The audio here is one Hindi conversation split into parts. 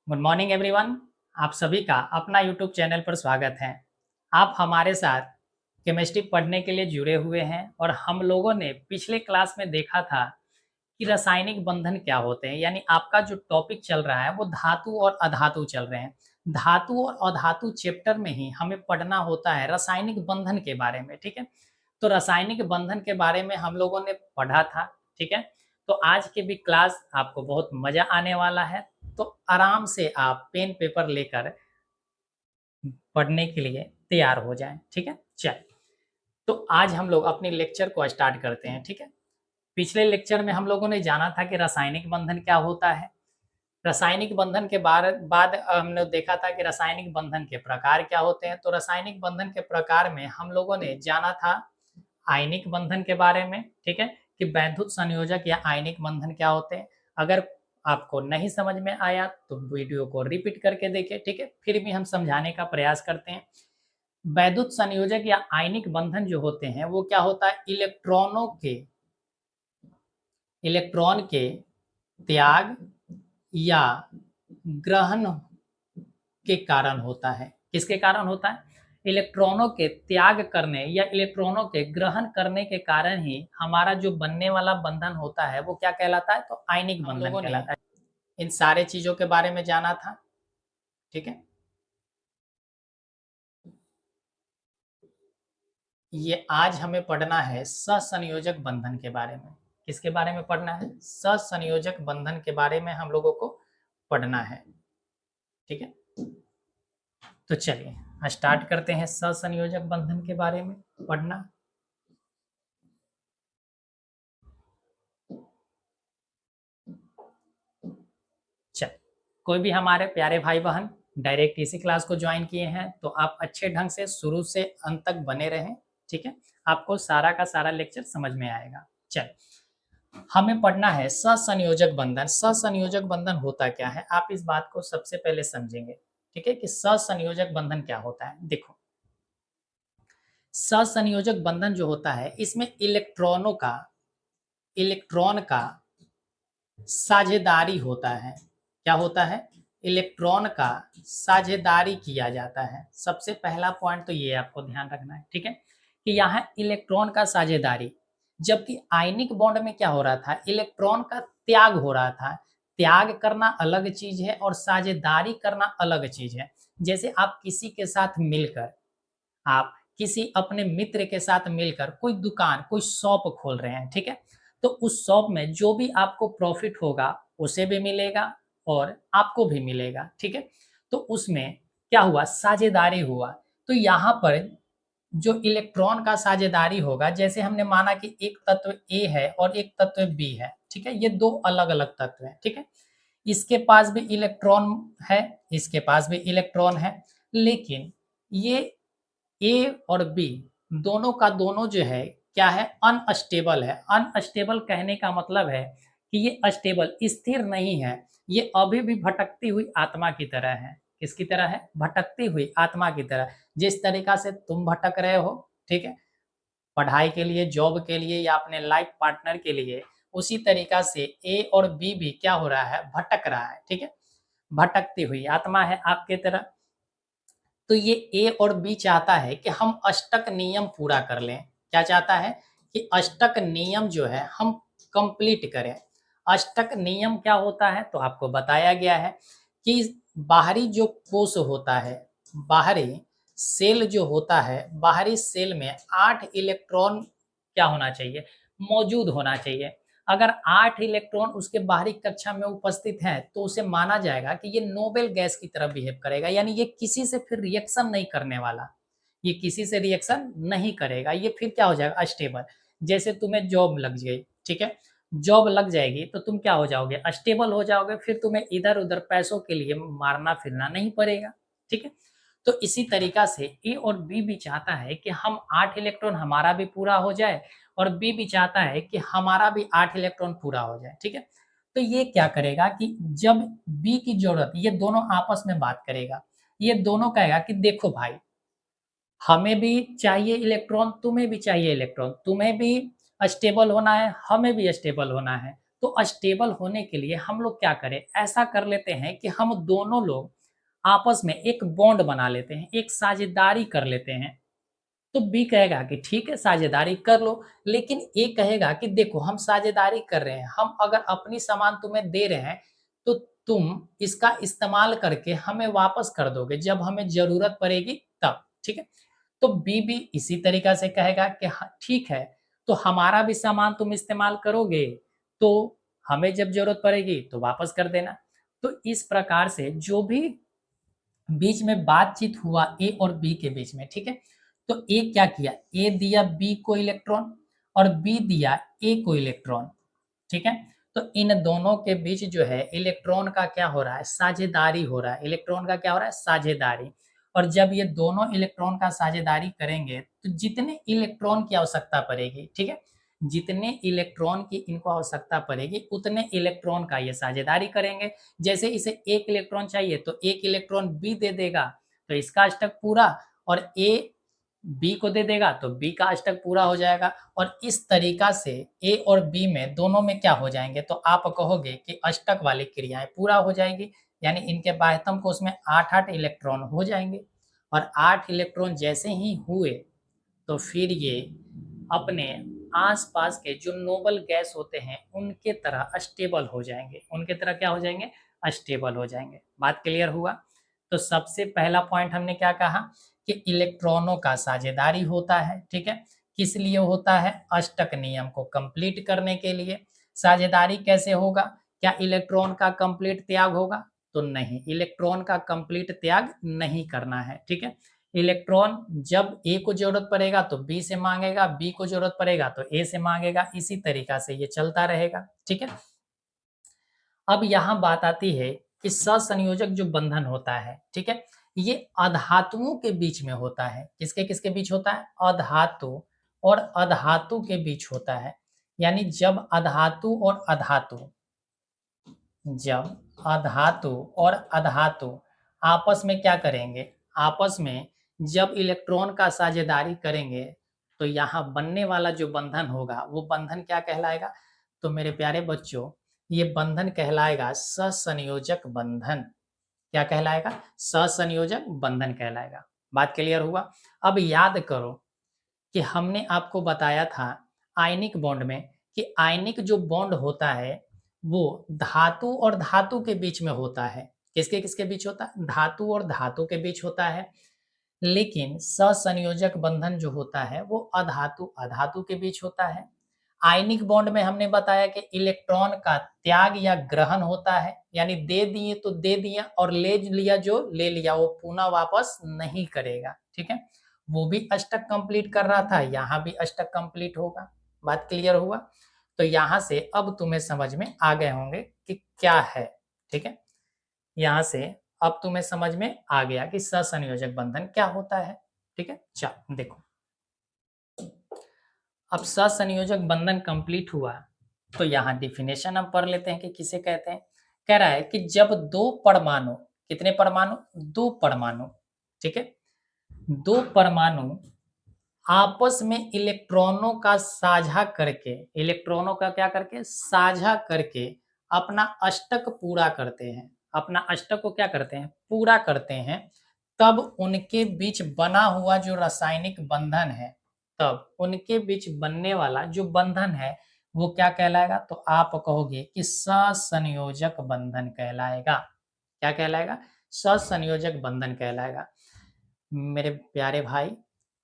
Good morning everyone. आप सभी का अपना यूट्यूब चैनल पर स्वागत है। आप हमारे साथ केमिस्ट्री पढ़ने के लिए जुड़े हुए हैं और हम लोगों ने पिछले क्लास में देखा था कि रासायनिक बंधन क्या होते हैं। यानी आपका जो टॉपिक चल रहा है वो धातु और अधातु चल रहे हैं। धातु और अधातु चैप्टर में ही हमें पढ़ना होता है रासायनिक बंधन के बारे में। ठीक है, तो रासायनिक बंधन के बारे में हम लोगों ने पढ़ा था। ठीक है, तो आज की भी क्लास आपको बहुत मजा आने वाला है। तो आराम से आप पेन पेपर लेकर पढ़ने के लिए तैयार हो जाएं। ठीक है, चल तो आज हम लोग अपने लेक्चर को स्टार्ट करते हैं। ठीक है, पिछले लेक्चर में हम लोगों ने जाना था कि रासायनिक बंधन क्या होता है। रासायनिक बंधन के बाद हमने देखा था कि रासायनिक बंधन के प्रकार क्या होते हैं। तो रासायनिक बंधन के प्रकार में हम लोगों ने जाना था आयनिक बंधन के बारे में। ठीक है, कि वैद्युत संयोजक या आयनिक बंधन क्या होते हैं। अगर आपको नहीं समझ में आया तो वीडियो को रिपीट करके देखें। ठीक है, फिर भी हम समझाने का प्रयास करते हैं। वैद्युत संयोजक या आयनिक बंधन जो होते हैं वो क्या होता है, इलेक्ट्रॉन के त्याग या ग्रहण के कारण होता है। किसके कारण होता है? इलेक्ट्रॉनों के त्याग करने या इलेक्ट्रॉनों के ग्रहण करने के कारण ही हमारा जो बनने वाला बंधन होता है वो क्या कहलाता है? तो आयनिक बंधन कहलाता है। इन सारे चीजों के बारे में जाना था। ठीक है, ये आज हमें पढ़ना है सहसंयोजक बंधन के बारे में। किसके बारे में पढ़ना है? सहसंयोजक बंधन के बारे में हम लोगों को पढ़ना है। ठीक है, तो चलिए स्टार्ट करते हैं सहसंयोजक बंधन के बारे में पढ़ना। चल, कोई भी हमारे प्यारे भाई बहन डायरेक्ट इसी क्लास को ज्वाइन किए हैं तो आप अच्छे ढंग से शुरू से अंत तक बने रहें। ठीक है, आपको सारा का सारा लेक्चर समझ में आएगा। चल, हमें पढ़ना है सहसंयोजक बंधन। सहसंयोजक बंधन होता क्या है, आप इस बात को सबसे पहले समझेंगे। ठीक है, कि सहसंयोजक बंधन क्या होता है। देखो, सहसंयोजक बंधन जो होता है इसमें इलेक्ट्रॉन का साझेदारी होता है। क्या होता है? इलेक्ट्रॉन का साझेदारी किया जाता है। सबसे पहला पॉइंट तो ये आपको ध्यान रखना है। ठीक है, कि यहाँ इलेक्ट्रॉन का साझेदारी, जबकि आयनिक बॉन्ड में क्या हो रहा था, इलेक्ट्रॉन का त्याग हो रहा था। त्याग करना अलग चीज है और साझेदारी करना अलग चीज है। जैसे आप किसी के साथ मिलकर, आप किसी अपने मित्र के साथ मिलकर कोई दुकान, कोई शॉप खोल रहे हैं। ठीक है, तो उस शॉप में जो भी आपको प्रॉफिट होगा उसे भी मिलेगा और आपको भी मिलेगा। ठीक है, तो उसमें क्या हुआ, साझेदारी हुआ। तो यहाँ पर जो इलेक्ट्रॉन का साझेदारी होगा, जैसे हमने माना कि एक तत्व ए है और एक तत्व बी है। ठीक है, ये दो अलग अलग तत्व हैं। ठीक है, इसके पास भी इलेक्ट्रॉन है, इसके पास भी इलेक्ट्रॉन है, लेकिन ये ए और बी दोनों का दोनों जो है क्या है, अनस्टेबल है। अनस्टेबल कहने का मतलब है कि ये स्टेबल, स्थिर नहीं है। ये अभी भी भटकती हुई आत्मा की तरह है। किसकी तरह है? भटकती हुई आत्मा की तरह। जिस तरीका से तुम भटक रहे हो, ठीक है, पढ़ाई के लिए, जॉब के लिए या अपने लाइफ पार्टनर के लिए, उसी तरीका से ए और बी भी क्या हो रहा है, भटक रहा है। ठीक है, भटकती हुई आत्मा है आपके तरह। तो ये ए और बी चाहता है कि हम अष्टक नियम पूरा कर लें। क्या चाहता है? कि अष्टक नियम जो है हम कंप्लीट करें। अष्टक नियम क्या होता है तो आपको बताया गया है कि बाहरी जो कोश होता है, बाहरी सेल जो होता है, बाहरी सेल में 8 इलेक्ट्रॉन क्या होना चाहिए, मौजूद होना चाहिए। अगर 8 इलेक्ट्रॉन उसके बाहरी कक्षा में उपस्थित हैं तो उसे माना जाएगा कि ये नोबेल गैस की तरह बिहेव करेगा। यानी ये किसी से फिर रिएक्शन नहीं करने वाला, ये किसी से रिएक्शन नहीं करेगा, ये फिर क्या हो जाएगा, स्टेबल। जैसे तुम्हें जॉब लग गई, ठीक है, जॉब लग जाएगी तो तुम क्या हो जाओगे, स्टेबल हो जाओगे। फिर तुम्हें इधर उधर पैसों के लिए मारना फिरना नहीं पड़ेगा। ठीक है, तो इसी तरीका से ए और बी भी चाहता है कि हम 8 इलेक्ट्रॉन हमारा भी पूरा हो जाए और बी भी चाहता है कि हमारा भी 8 इलेक्ट्रॉन पूरा हो जाए। ठीक है, तो ये क्या करेगा कि जब बी की जरूरत, ये दोनों आपस में बात करेगा। ये दोनों कहेगा कि देखो भाई, हमें भी चाहिए इलेक्ट्रॉन, तुम्हें भी चाहिए इलेक्ट्रॉन, तुम्हें भी स्टेबल होना है, हमें भी स्टेबल होना है। तो स्टेबल होने के लिए हम लोग क्या करें, ऐसा कर लेते हैं कि हम दोनों लोग आपस में एक बॉन्ड बना लेते हैं, एक साझेदारी कर लेते हैं। तो बी कहेगा कि ठीक है साझेदारी कर लो, लेकिन ए कहेगा कि देखो हम साझेदारी कर रहे हैं, हम अगर अपनी सामान तुम्हें दे रहे हैं तो तुम इसका इस्तेमाल करके हमें वापस कर दोगे जब हमें जरूरत पड़ेगी तब, ठीक है। तो बी भी इसी तरीका से कहेगा कि हाँ ठीक है, तो हमारा भी सामान तुम इस्तेमाल करोगे तो हमें जब जरूरत पड़ेगी तो वापस कर देना। तो इस प्रकार से जो भी बीच में बातचीत हुआ ए और बी के बीच में, ठीक है। तो ए क्या किया, ए दिया बी को इलेक्ट्रॉन और बी दिया ए को इलेक्ट्रॉन, ठीक है। तो इन दोनों के बीच जो है इलेक्ट्रॉन का क्या हो रहा है, साझेदारी हो रहा है। इलेक्ट्रॉन का क्या हो रहा है, साझेदारी। और जब ये दोनों इलेक्ट्रॉन का साझेदारी करेंगे तो जितने इलेक्ट्रॉन की आवश्यकता पड़ेगी, ठीक है, जितने इलेक्ट्रॉन की इनको आवश्यकता पड़ेगी उतने इलेक्ट्रॉन का ये साझेदारी करेंगे। जैसे इसे एक इलेक्ट्रॉन चाहिए तो एक इलेक्ट्रॉन बी दे देगा तो इसका अष्टक पूरा, और ए बी को दे देगा तो बी का अष्टक पूरा हो जाएगा। और इस तरीका से ए और बी में दोनों में क्या हो जाएंगे, तो आप कहोगे कि अष्टक वाली क्रियाएं पूरा हो जाएगी, यानी इनके बाह्यतम कोश में 8-8 इलेक्ट्रॉन हो जाएंगे। और 8 इलेक्ट्रॉन जैसे ही हुए तो फिर ये अपने आसपास के जो नोबल गैस होते हैं उनके तरह स्टेबल हो जाएंगे। उनके तरह क्या हो जाएंगे, स्टेबल हो जाएंगे। बात क्लियर हुआ। तो सबसे पहला पॉइंट हमने क्या कहा कि इलेक्ट्रॉनों का साझेदारी होता है, ठीक है। किस लिए होता है, अष्टक नियम को कंप्लीट करने के लिए। साझेदारी कैसे होगा, क्या इलेक्ट्रॉन का कंप्लीट त्याग होगा, तो नहीं, इलेक्ट्रॉन का कंप्लीट त्याग नहीं करना है, ठीक है। इलेक्ट्रॉन जब ए को जरूरत पड़ेगा तो बी से मांगेगा, बी को जरूरत पड़ेगा तो ए से मांगेगा, इसी तरीका से ये चलता रहेगा, ठीक है। अब यहाँ बात आती है कि सहसंयोजक जो बंधन होता है, ठीक है, ये अधातुओं के बीच में होता है। किसके किसके बीच होता है, अधातु और अधातु के बीच होता है। यानी जब अधातु और अधातु, जब अधातु और अधातु आपस में क्या करेंगे, आपस में जब इलेक्ट्रॉन का साझेदारी करेंगे तो यहाँ बनने वाला जो बंधन होगा वो बंधन क्या कहलाएगा, तो मेरे प्यारे बच्चों ये बंधन कहलाएगा सहसंयोजक बंधन। क्या कहलाएगा, सहसंयोजक बंधन कहलाएगा। बात क्लियर हुआ। अब याद करो कि हमने आपको बताया था आयनिक बॉन्ड में कि आयनिक जो बॉन्ड होता है वो धातु और धातु के बीच में होता है। किसके किसके बीच होता है, धातु और धातु के बीच होता है। लेकिन सहसंयोजक बंधन जो होता है वो अधातु अधातु के बीच होता है। आयनिक बॉन्ड में हमने बताया कि इलेक्ट्रॉन का त्याग या ग्रहण होता है, यानी दे दिए तो दे दिया और ले लिया जो ले लिया वो पुनः वापस नहीं करेगा, ठीक है। वो भी अष्टक कंप्लीट कर रहा था, यहाँ भी अष्टक कंप्लीट होगा। बात क्लियर हुआ। तो यहाँ से अब तुम्हें समझ में आ गए होंगे कि क्या है, ठीक है। यहाँ से अब तुम्हें समझ में आ गया कि सहसंयोजक बंधन क्या होता है, ठीक है। चलो देखो, अब सहसंयोजक बंधन कंप्लीट हुआ तो यहाँ डिफिनेशन हम पढ़ लेते हैं कि किसे कहते हैं। कह रहा है कि जब दो परमाणु, कितने परमाणु, दो परमाणु, ठीक है, दो परमाणु आपस में इलेक्ट्रॉनों का साझा करके, इलेक्ट्रॉनों का क्या करके, साझा करके अपना अष्टक पूरा करते हैं, अपना अष्टक को क्या करते हैं, पूरा करते हैं, तब उनके बीच बना हुआ जो रासायनिक बंधन है, तब उनके बीच बनने वाला जो बंधन है वो क्या कहलाएगा, तो आप कहोगे कि सहसंयोजक बंधन कहलाएगा। क्या कहलाएगा, सहसंयोजक बंधन कहलाएगा। मेरे प्यारे भाई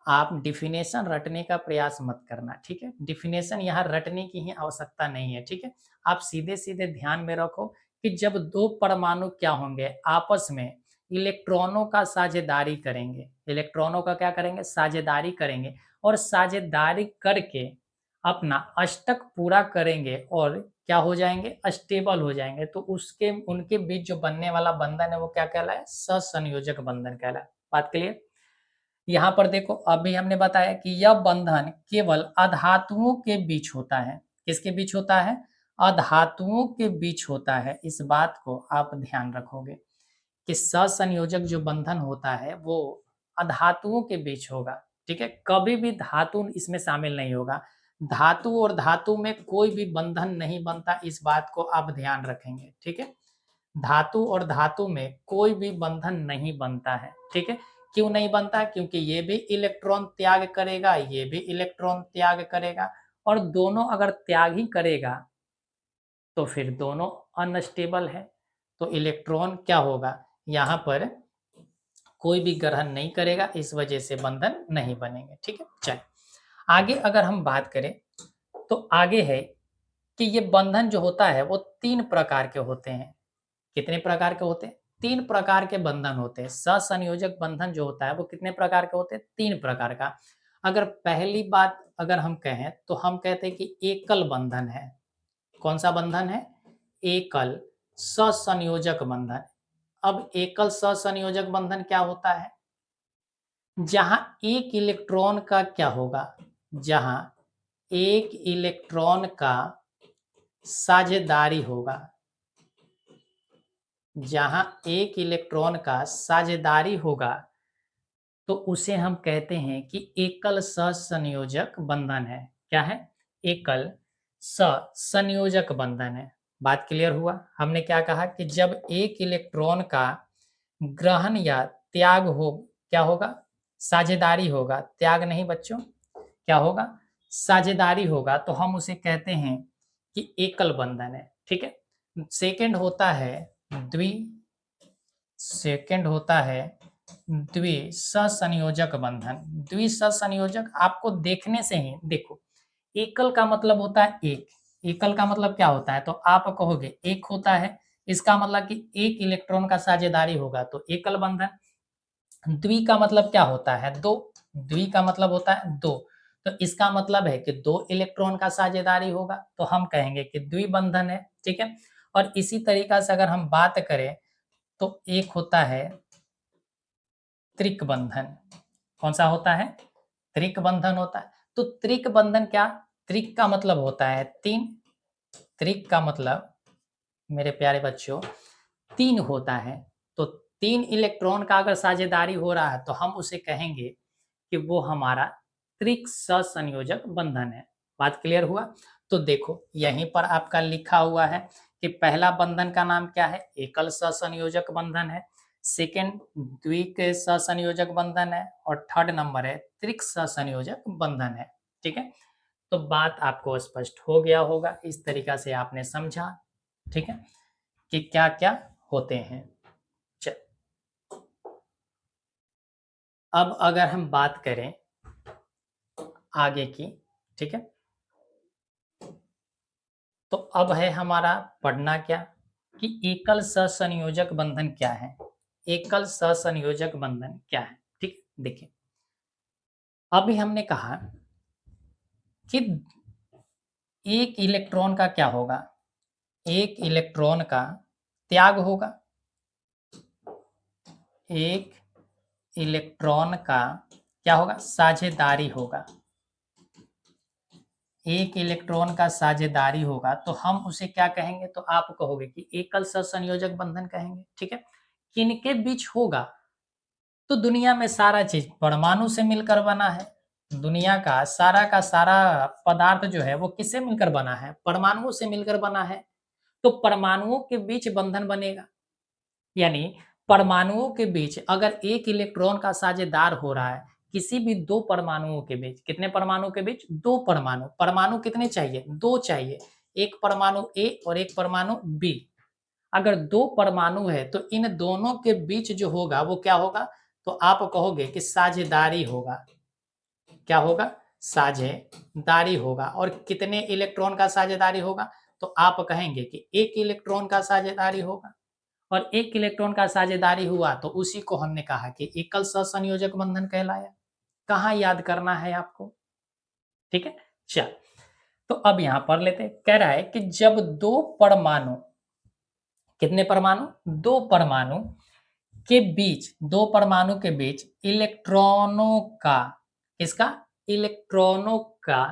आप डिफिनेशन रटने का प्रयास मत करना, ठीक है। डिफिनेशन यहाँ रटने की ही आवश्यकता नहीं है, ठीक है। आप सीधे सीधे ध्यान में रखो कि जब दो परमाणु क्या होंगे, आपस में इलेक्ट्रॉनों का साझेदारी करेंगे, इलेक्ट्रॉनों का क्या करेंगे, साझेदारी करेंगे, और साझेदारी करके अपना अष्टक पूरा करेंगे और क्या हो जाएंगे, स्टेबल हो जाएंगे, तो उसके उनके बीच जो बनने वाला बंधन है वो क्या कहलाए, सहसंयोजक बंधन कहलाए। बात क्लियर। यहाँ पर देखो अभी हमने बताया कि यह बंधन केवल अधातुओं के बीच होता है। किसके बीच होता है, अधातुओं के बीच होता है। इस बात को आप ध्यान रखोगे कि सहसंयोजक जो बंधन होता है वो अधातुओं के बीच होगा, ठीक है। कभी भी धातु इसमें शामिल नहीं होगा। धातु और धातु में कोई भी बंधन नहीं बनता, इस बात को आप ध्यान रखेंगे, ठीक है। धातु और धातु में कोई भी बंधन नहीं बनता है, ठीक है। क्यों नहीं बनता? क्योंकि ये भी इलेक्ट्रॉन त्याग करेगा, ये भी इलेक्ट्रॉन त्याग करेगा, और दोनों अगर त्याग ही करेगा तो फिर दोनों अनस्टेबल है। तो इलेक्ट्रॉन क्या होगा, यहाँ पर कोई भी ग्रहण नहीं करेगा, इस वजह से बंधन नहीं बनेंगे, ठीक है। चलिए आगे अगर हम बात करें तो आगे है कि ये बंधन जो होता है वो 3 प्रकार के होते हैं। कितने प्रकार के होते हैं? 3 प्रकार के बंधन होते हैं। सहसंयोजक बंधन जो होता है वो कितने प्रकार के होते हैं? 3 प्रकार का। अगर पहली बात अगर हम कहें तो हम कहते हैं कि एकल बंधन है। कौन सा बंधन है? एकल सहसंयोजक बंधन। अब एकल सहसंयोजक बंधन क्या होता है? जहां एक इलेक्ट्रॉन का क्या होगा, जहां एक इलेक्ट्रॉन का साझेदारी होगा, जहां एक इलेक्ट्रॉन का साझेदारी होगा तो उसे हम कहते हैं कि एकल सहसंयोजक बंधन है। क्या है? एकल सहसंयोजक बंधन है। बात क्लियर हुआ? हमने क्या कहा कि जब एक इलेक्ट्रॉन का ग्रहण या त्याग हो, क्या होगा? साझेदारी होगा। त्याग नहीं बच्चों, क्या होगा? साझेदारी होगा, तो हम उसे कहते हैं कि एकल बंधन है, ठीक है। सेकंड होता है द्वि सेकंड होता है द्विसंयोजक बंधन। द्विसंयोजक आपको देखने से ही देखो, एकल का मतलब होता है एक, एकल का मतलब क्या होता है? तो आप कहोगे एक होता है, इसका मतलब कि एक इलेक्ट्रॉन का साझेदारी होगा तो एकल बंधन। द्वि का मतलब क्या होता है? दो, द्वि का मतलब होता है दो, तो इसका मतलब है कि दो इलेक्ट्रॉन का साझेदारी होगा तो हम कहेंगे कि द्विबंधन है, ठीक है। और इसी तरीका से अगर हम बात करें तो एक होता है त्रिक बंधन। कौन सा होता है? त्रिक बंधन होता है। तो त्रिक बंधन क्या? त्रिक का मतलब होता है तीन, त्रिक का मतलब मेरे प्यारे बच्चों तीन होता है। तो तीन इलेक्ट्रॉन का अगर साझेदारी हो रहा है तो हम उसे कहेंगे कि वो हमारा त्रिक सहसंयोजक बंधन है। बात क्लियर हुआ? तो देखो यहीं पर आपका लिखा हुआ है कि पहला बंधन का नाम क्या है? एकल सहसंयोजक बंधन है। सेकेंड द्विक सहसंयोजक बंधन है, और थर्ड नंबर है त्रिक सहसंयोजक बंधन है, ठीक है। तो बात आपको स्पष्ट हो गया होगा, इस तरीका से आपने समझा, ठीक है, कि क्या क्या होते हैं। चल अब अगर हम बात करें आगे की, ठीक है, तो अब है हमारा पढ़ना क्या कि एकल सहसंयोजक बंधन क्या है। एकल सहसंयोजक बंधन क्या है, ठीक। देखिए अभी हमने कहा कि एक इलेक्ट्रॉन का क्या होगा, एक इलेक्ट्रॉन का त्याग होगा, एक इलेक्ट्रॉन का क्या होगा? साझेदारी होगा। एक इलेक्ट्रॉन का साझेदारी होगा तो हम उसे क्या कहेंगे? तो आप कहोगे कि एकल सहसंयोजक बंधन कहेंगे, ठीक है। किनके बीच होगा? तो दुनिया में सारा चीज परमाणु से मिलकर बना है। दुनिया का सारा पदार्थ जो है वो किससे मिलकर बना है? परमाणुओं से मिलकर बना है। तो परमाणुओं के बीच बंधन बनेगा, यानी परमाणुओं के बीच अगर एक इलेक्ट्रॉन का साझेदार हो रहा है किसी भी दो परमाणुओं के बीच, कितने परमाणु के बीच? दो परमाणु। परमाणु कितने चाहिए? दो चाहिए, एक परमाणु ए और एक परमाणु बी। अगर दो परमाणु है तो इन दोनों के बीच जो होगा वो क्या होगा? तो आप कहोगे कि साझेदारी होगा। क्या होगा? साझेदारी होगा। और कितने इलेक्ट्रॉन का साझेदारी होगा? तो आप कहेंगे कि एक इलेक्ट्रॉन का साझेदारी होगा। और एक इलेक्ट्रॉन का साझेदारी हुआ तो उसी को हमने कहा कि एकल सहसंयोजक बंधन कहलाया। कहाँ याद करना है आपको, ठीक है। चल तो अब यहां पढ़ लेते, कह रहा है कि जब दो परमाणु, कितने परमाणु? दो परमाणु के बीच, दो परमाणु के बीच इलेक्ट्रॉनों का, इसका इलेक्ट्रॉनों का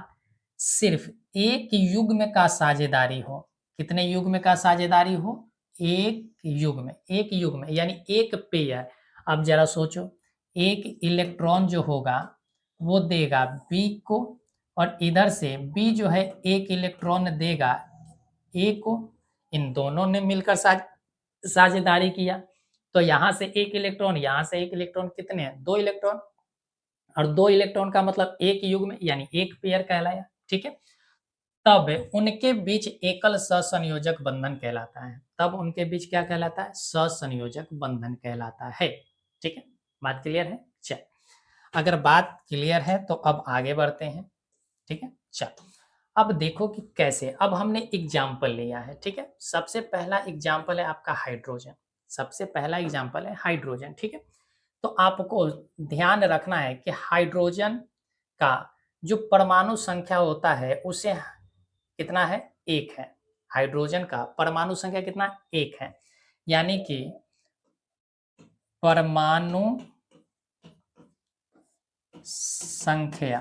सिर्फ एक युग्म का साझेदारी हो। कितने युग्म का साझेदारी हो? एक युग्म, एक युग्म यानी एक पेयर। अब जरा सोचो, एक इलेक्ट्रॉन जो होगा वो देगा बी को और इधर से बी जो है एक इलेक्ट्रॉन देगा ए को। इन दोनों ने मिलकर साझेदारी किया, तो यहाँ से एक इलेक्ट्रॉन, यहाँ से एक इलेक्ट्रॉन, कितने हैं? 2 इलेक्ट्रॉन। और 2 इलेक्ट्रॉन का मतलब एक युग्म यानी एक पेयर कहलाया, ठीक है। तब उनके बीच एकल ससंयोजक बंधन कहलाता है। तब उनके बीच क्या कहलाता है? ससंयोजक बंधन कहलाता है, ठीक है। बात क्लियर है? चल, अगर बात क्लियर है तो अब आगे बढ़ते हैं, ठीक है। चल, अब देखो कि कैसे। अब हमने एग्जाम्पल लिया है, ठीक है। सबसे पहला एग्जाम्पल है आपका हाइड्रोजन। सबसे पहला एग्जाम्पल है हाइड्रोजन, ठीक है। तो आपको ध्यान रखना है कि हाइड्रोजन का जो परमाणु संख्या होता है उसे कितना है? 1 है। हाइड्रोजन का परमाणु संख्या कितना? 1 है। यानी कि परमाणु संख्या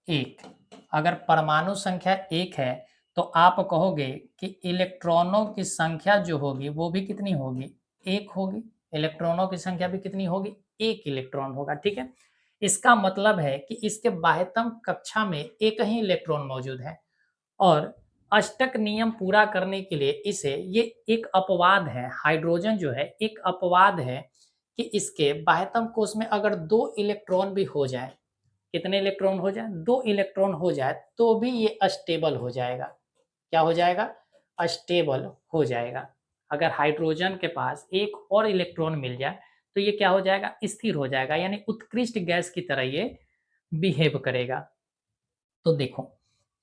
1। अगर परमाणु संख्या 1 है तो आप कहोगे कि इलेक्ट्रॉनों की संख्या जो होगी वो भी कितनी होगी? 1 होगी। इलेक्ट्रॉनों की संख्या भी कितनी होगी? 1 इलेक्ट्रॉन होगा, ठीक है। इसका मतलब है कि इसके बाह्यतम कक्षा में एक ही इलेक्ट्रॉन मौजूद है और अष्टक नियम पूरा करने के लिए इसे ये एक अपवाद है, हाइड्रोजन जो है एक अपवाद है कि इसके बाह्यतम कोश में अगर 2 इलेक्ट्रॉन भी हो जाए, कितने इलेक्ट्रॉन हो जाए? 2 इलेक्ट्रॉन हो जाए तो भी ये अस्टेबल हो जाएगा। क्या हो जाएगा? अस्टेबल हो जाएगा। अगर हाइड्रोजन के पास एक और इलेक्ट्रॉन मिल जाए तो ये क्या हो जाएगा? स्थिर हो जाएगा, यानी उत्कृष्ट गैस की तरह ये बिहेव करेगा। तो देखो,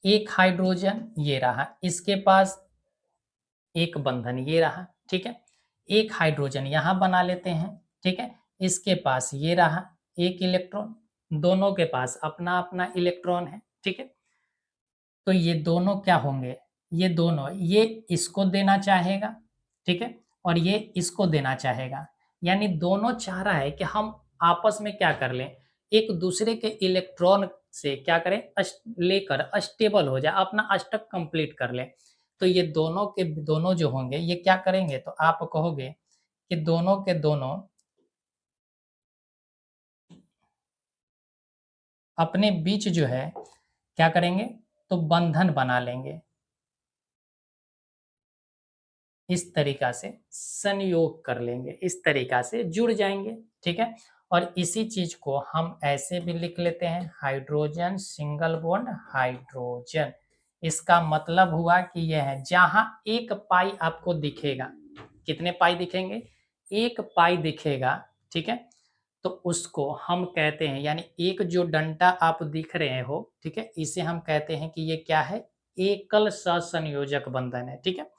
एक हाइड्रोजन ये रहा, इसके पास एक बंधन ये रहा, ठीक है। एक हाइड्रोजन यहाँ बना लेते हैं, ठीक है। इसके पास ये रहा एक इलेक्ट्रॉन, दोनों के पास अपना अपना इलेक्ट्रॉन है, ठीक है। तो ये दोनों क्या होंगे? ये दोनों, ये इसको देना चाहेगा, ठीक है, और ये इसको देना चाहेगा। यानी दोनों चाह रहा है कि हम आपस में क्या कर लें? एक दूसरे के इलेक्ट्रॉन से क्या करें? लेकर अस्टेबल हो जाए, अपना अष्टक कंप्लीट कर लें। तो ये दोनों के दोनों जो होंगे ये क्या करेंगे? तो आप कहोगे कि दोनों के दोनों अपने बीच जो है क्या करेंगे? तो बंधन बना लेंगे, इस तरीका से संयोग कर लेंगे, इस तरीका से जुड़ जाएंगे, ठीक है। और इसी चीज को हम ऐसे भी लिख लेते हैं, हाइड्रोजन सिंगल बॉन्ड हाइड्रोजन। इसका मतलब हुआ कि यह है जहां एक पाई आपको दिखेगा, कितने पाई दिखेंगे? एक पाई दिखेगा, ठीक है। तो उसको हम कहते हैं, यानी एक जो डंडा आप दिख रहे हो, ठीक है, इसे हम कहते हैं कि ये क्या है? एकल सहसंयोजक बंधन है, ठीक है।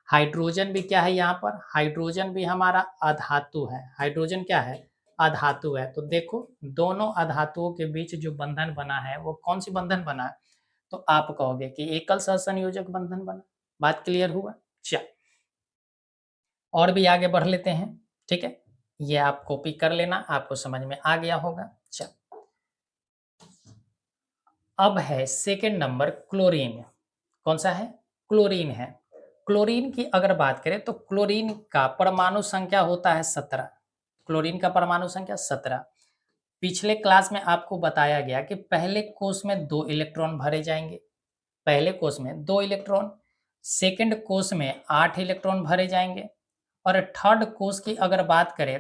हाइड्रोजन भी क्या है? यहाँ पर हाइड्रोजन भी हमारा अधातु है। हाइड्रोजन क्या है? अधातु है। तो देखो, दोनों अधातुओं के बीच जो बंधन बना है वो कौन सी बंधन बना है? तो आप कहोगे कि एकल सहसंयोजक बंधन बना। बात क्लियर हुआ? चल, और भी आगे बढ़ लेते हैं, ठीक है। ये आप कॉपी कर लेना, आपको समझ में आ गया होगा। चल, अब है सेकंड नंबर क्लोरीन। कौन सा है? क्लोरीन है। क्लोरीन की अगर बात करें तो क्लोरीन का परमाणु संख्या होता है 17। क्लोरीन का परमाणु संख्या 17। पिछले क्लास में आपको बताया गया कि पहले कोष में 2 इलेक्ट्रॉन भरे जाएंगे, पहले कोष में 2 इलेक्ट्रॉन, सेकंड कोष में 8 इलेक्ट्रॉन भरे जाएंगे, और थर्ड कोष की अगर बात करें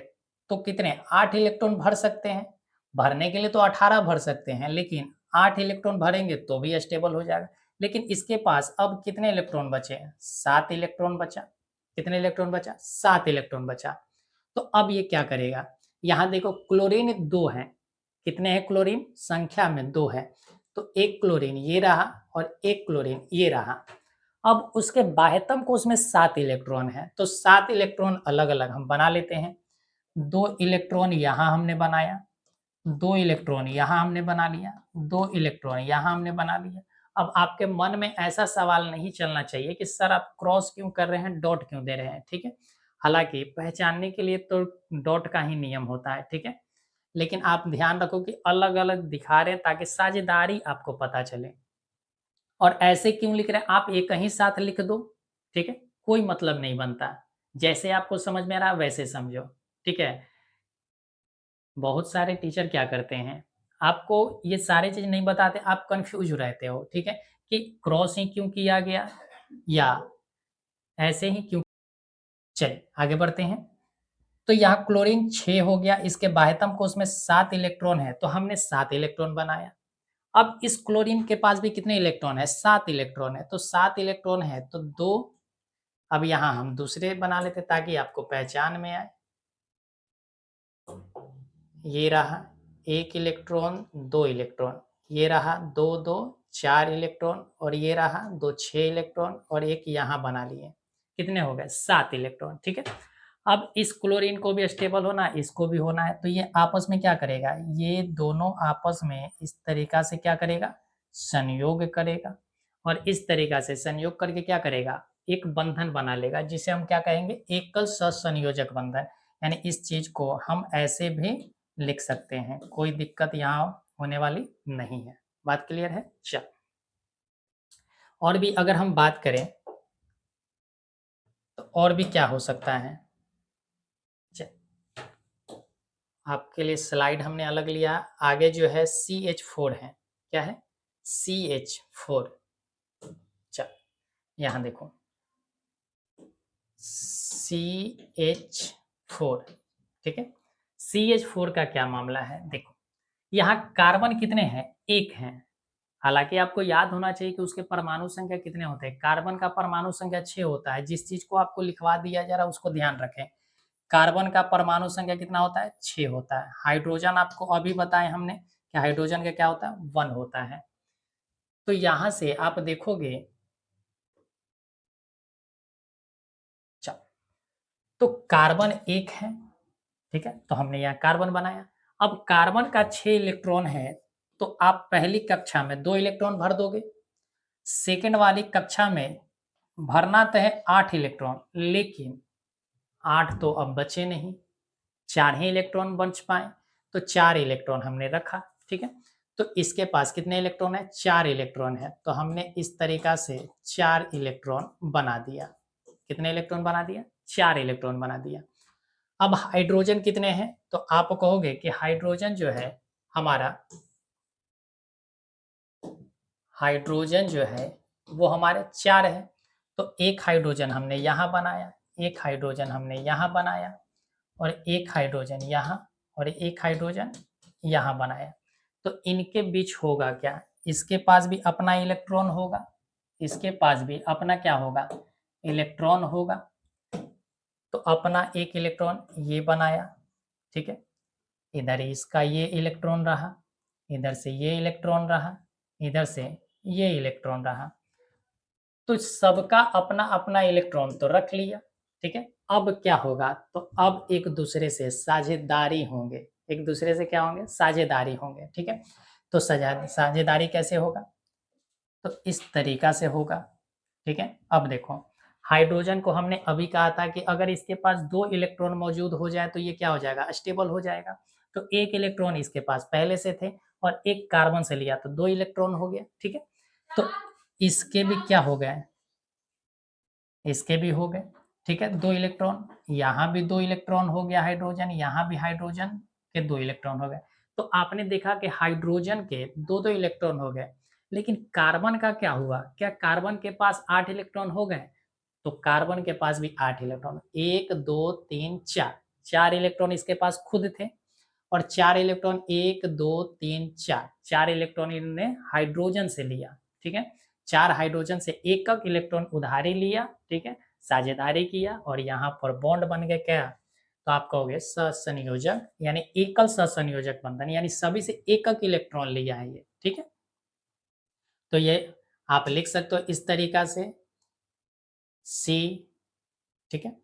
तो कितने? 8 इलेक्ट्रॉन भर सकते हैं। भरने के लिए तो 18 भर सकते हैं, लेकिन 8 इलेक्ट्रॉन भरेंगे तो भी स्टेबल हो जाएगा। लेकिन इसके पास अब कितने इलेक्ट्रॉन बचे? 7 इलेक्ट्रॉन बचा। कितने इलेक्ट्रॉन बचा? 7 इलेक्ट्रॉन बचा। तो अब ये क्या करेगा? यहाँ देखो, क्लोरीन 2 है। कितने हैं क्लोरीन? संख्या में 2 है। तो एक क्लोरीन ये रहा और एक क्लोरीन ये रहा। अब उसके बाह्यतम कोश में 7 इलेक्ट्रॉन है, तो 7 इलेक्ट्रॉन अलग अलग हम बना लेते हैं। 2 इलेक्ट्रॉन यहाँ हमने बनाया, 2 इलेक्ट्रॉन यहाँ हमने बना लिया, 2 इलेक्ट्रॉन यहाँ हमने बना लिया। अब आपके मन में ऐसा सवाल नहीं चलना चाहिए कि सर आप क्रॉस क्यों कर रहे हैं, डॉट क्यों दे रहे हैं, ठीक है। हालांकि पहचानने के लिए तो डॉट का ही नियम होता है, ठीक है। लेकिन आप ध्यान रखो कि अलग अलग दिखा रहे हैं ताकि साझेदारी आपको पता चले। और ऐसे क्यों लिख रहे हैं? आप एक ही साथ लिख दो, ठीक है, कोई मतलब नहीं बनता। जैसे आपको समझ में आ रहा है वैसे समझो, ठीक है। बहुत सारे टीचर क्या करते हैं, आपको ये सारे चीज नहीं बताते, आप कंफ्यूज रहते हो, ठीक है, कि क्रॉस ही क्यों किया गया या ऐसे ही क्यों। चलिए आगे बढ़ते हैं। तो यहाँ क्लोरीन 6 हो गया, इसके बाह्यतम कोश में 7 इलेक्ट्रॉन है, तो हमने 7 इलेक्ट्रॉन बनाया। अब इस क्लोरीन के पास भी कितने इलेक्ट्रॉन है, 7 इलेक्ट्रॉन है, तो 7 इलेक्ट्रॉन है तो 2। अब यहाँ हम दूसरे बना लेते ताकि आपको पहचान में आए। ये रहा 1 इलेक्ट्रॉन, 2 इलेक्ट्रॉन, ये रहा 2 2 4 इलेक्ट्रॉन, और ये रहा 2 6 इलेक्ट्रॉन, और एक यहाँ बना लिए। कितने हो गए, 7 इलेक्ट्रॉन, ठीक है। अब इस क्लोरीन को भी स्टेबल होना है, इसको भी होना है, तो ये आपस में क्या करेगा, ये दोनों आपस में इस तरीका से क्या करेगा, संयोग करेगा, और इस तरीका से संयोग करके क्या करेगा, एक बंधन बना लेगा, जिसे हम क्या कहेंगे, एकल सहसंयोजक बंधन। यानी इस चीज को हम ऐसे भी लिख सकते हैं, कोई दिक्कत यहाँ होने वाली नहीं है। बात क्लियर है। चल, और भी अगर हम बात करें तो और भी क्या हो सकता है। चल, आपके लिए स्लाइड हमने अलग लिया। आगे जो है CH4 है, क्या है, CH4। चल, यहाँ देखो CH4, ठीक है। CH4 का क्या मामला है, देखो यहाँ कार्बन कितने हैं, 1 हैं। हालांकि आपको याद होना चाहिए कि उसके परमाणु संख्या कितने होते हैं। कार्बन का परमाणु संख्या 6 होता है। जिस चीज को आपको लिखवा दिया जा रहा है उसको ध्यान रखें। कार्बन का परमाणु संख्या कितना होता है, 6 होता है। हाइड्रोजन आपको अभी बताए हमने कि हाइड्रोजन का क्या होता है, 1 होता है। तो यहां से आप देखोगे, तो कार्बन 1 है, ठीक है, तो हमने यहाँ कार्बन बनाया। अब कार्बन का 6 इलेक्ट्रॉन है, तो आप पहली कक्षा में 2 इलेक्ट्रॉन भर दोगे, सेकेंड वाली कक्षा में भरना तो है 8 इलेक्ट्रॉन, लेकिन 8 तो अब बचे नहीं, 4 ही इलेक्ट्रॉन बच पाए, तो 4 इलेक्ट्रॉन हमने रखा, ठीक है। तो इसके पास कितने इलेक्ट्रॉन है, 4 इलेक्ट्रॉन है, तो हमने इस तरीका से 4 इलेक्ट्रॉन बना दिया। कितने इलेक्ट्रॉन बना दिया, 4 इलेक्ट्रॉन बना दिया। अब हाइड्रोजन कितने हैं, तो आप कहोगे कि हाइड्रोजन जो है हमारा, हाइड्रोजन जो है वो हमारे 4 है, तो एक हाइड्रोजन हमने यहाँ बनाया, एक हाइड्रोजन हमने यहाँ बनाया, और एक हाइड्रोजन यहाँ, और एक हाइड्रोजन यहाँ बनाया। तो इनके बीच होगा क्या, इसके पास भी अपना इलेक्ट्रॉन होगा, इसके पास भी अपना क्या होगा, इलेक्ट्रॉन होगा। तो अपना एक इलेक्ट्रॉन ये बनाया, ठीक है, इधर इसका ये इलेक्ट्रॉन रहा, इधर से ये इलेक्ट्रॉन रहा, इधर से ये इलेक्ट्रॉन रहा। तो सबका अपना अपना इलेक्ट्रॉन तो रख लिया, ठीक है। अब क्या होगा, तो अब एक दूसरे से साझेदारी होंगे, एक दूसरे से क्या होंगे, साझेदारी होंगे, ठीक है। तो साझेदारी कैसे होगा, तो इस तरीका से होगा, ठीक है। अब देखो, हाइड्रोजन को हमने अभी कहा था कि अगर इसके पास 2 इलेक्ट्रॉन मौजूद हो जाए तो ये क्या हो जाएगा, स्टेबल हो जाएगा। तो एक इलेक्ट्रॉन इसके पास पहले से थे, और एक कार्बन से लिया तो 2 इलेक्ट्रॉन हो गया, ठीक है। तो इसके भी क्या हो गए, इसके भी हो गए, ठीक है, 2 इलेक्ट्रॉन, यहाँ भी 2 इलेक्ट्रॉन हो गया हाइड्रोजन, यहाँ भी हाइड्रोजन के 2 इलेक्ट्रॉन हो गए। तो आपने देखा कि हाइड्रोजन के 2 इलेक्ट्रॉन हो गए, लेकिन कार्बन का क्या हुआ, क्या कार्बन के पास 8 इलेक्ट्रॉन हो गए, तो कार्बन के पास भी 8 इलेक्ट्रॉन, 1 2 3 4, 4 इलेक्ट्रॉन इसके पास खुद थे, और 4 इलेक्ट्रॉन 1 2 3 4, 4 इलेक्ट्रॉन इन्होंने हाइड्रोजन से लिया, ठीक है। 4 हाइड्रोजन से एक एक इलेक्ट्रॉन उधारी लिया, ठीक है, साझेदारी किया, और यहाँ पर बॉन्ड बन गया क्या, तो आप कहोगे सहसंयोजक, यानी एकल सहसंयोजक बंधन, यानी सभी से एक एक इलेक्ट्रॉन लिया है ये, ठीक है। तो ये आप लिख सकते हो इस तरीका से, सी, ठीक है,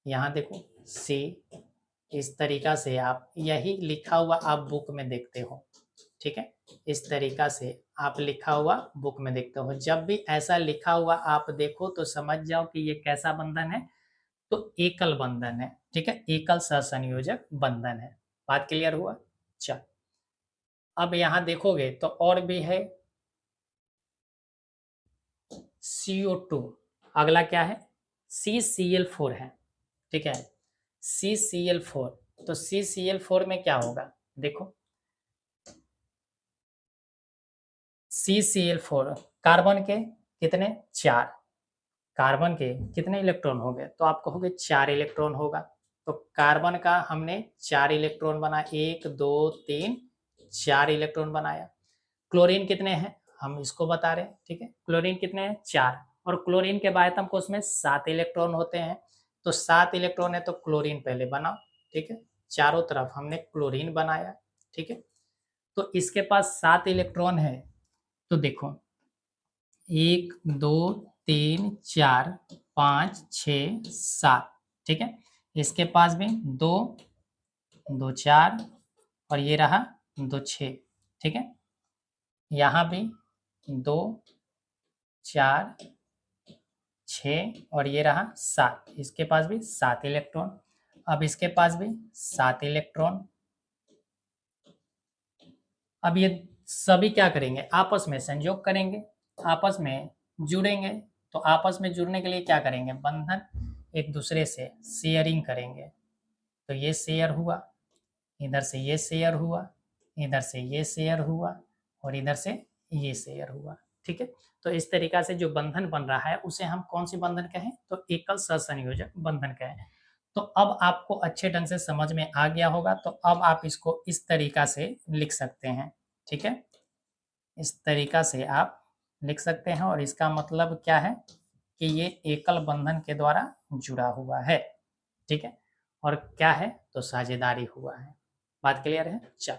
यहाँ देखो सी, इस तरीका से आप यही लिखा हुआ आप बुक में देखते हो, ठीक है। इस तरीका से आप लिखा हुआ बुक में देखते हो, जब भी ऐसा लिखा हुआ आप देखो तो समझ जाओ कि ये कैसा बंधन है, तो एकल बंधन है, ठीक है, एकल सहसंयोजक बंधन है। बात क्लियर हुआ। चल, अब यहाँ देखोगे तो और भी है, CO2, अगला क्या है, CCl4 है, ठीक है, CCl4। तो CCl4 में क्या होगा, देखो CCl4 कार्बन के कितने 4, कार्बन के कितने इलेक्ट्रॉन हो गए, तो आप कहोगे 4 इलेक्ट्रॉन होगा। तो कार्बन का हमने 4 इलेक्ट्रॉन बनाया, 1 2 3 4 इलेक्ट्रॉन बनाया। क्लोरीन कितने हैं हम इसको बता रहे हैं, ठीक है। क्लोरीन कितने हैं 4, और क्लोरीन के बाह्यतम कोश में 7 इलेक्ट्रॉन होते हैं। तो 7 इलेक्ट्रॉन है तो क्लोरीन पहले बनाओ, ठीक है। चारों तरफ हमने क्लोरीन बनाया, ठीक है। तो इसके पास 7 इलेक्ट्रॉन है। तो देखो 1 2 3 4 5 6 7, ठीक है। इसके पास भी 2 2 4 और ये रहा 2 6, ठीक है। यहाँ भी 2 4 6 और ये रहा 7, इसके पास भी 7 इलेक्ट्रॉन। अब इसके पास भी 7 इलेक्ट्रॉन। अब ये सभी क्या करेंगे, आपस में संयोग करेंगे, आपस में जुड़ेंगे। तो आपस में जुड़ने के लिए क्या करेंगे, बंधन एक दूसरे से शेयरिंग करेंगे। तो ये शेयर हुआ, इधर से ये शेयर हुआ, इधर से ये शेयर हुआ और इधर से ये शेयर हुआ, ठीक है। तो इस तरीका से जो बंधन बन रहा है उसे हम कौन सी बंधन कहें, तो एकल सहसंयोजक बंधन कहें। तो अब आपको अच्छे ढंग से समझ में आ गया होगा। तो अब आप इसको इस तरीका से लिख सकते हैं, ठीक है। इस तरीका से आप लिख सकते हैं और इसका मतलब क्या है कि ये एकल बंधन के द्वारा जुड़ा हुआ है, ठीक है। और क्या है, तो साझेदारी हुआ है। बात क्लियर है। चल,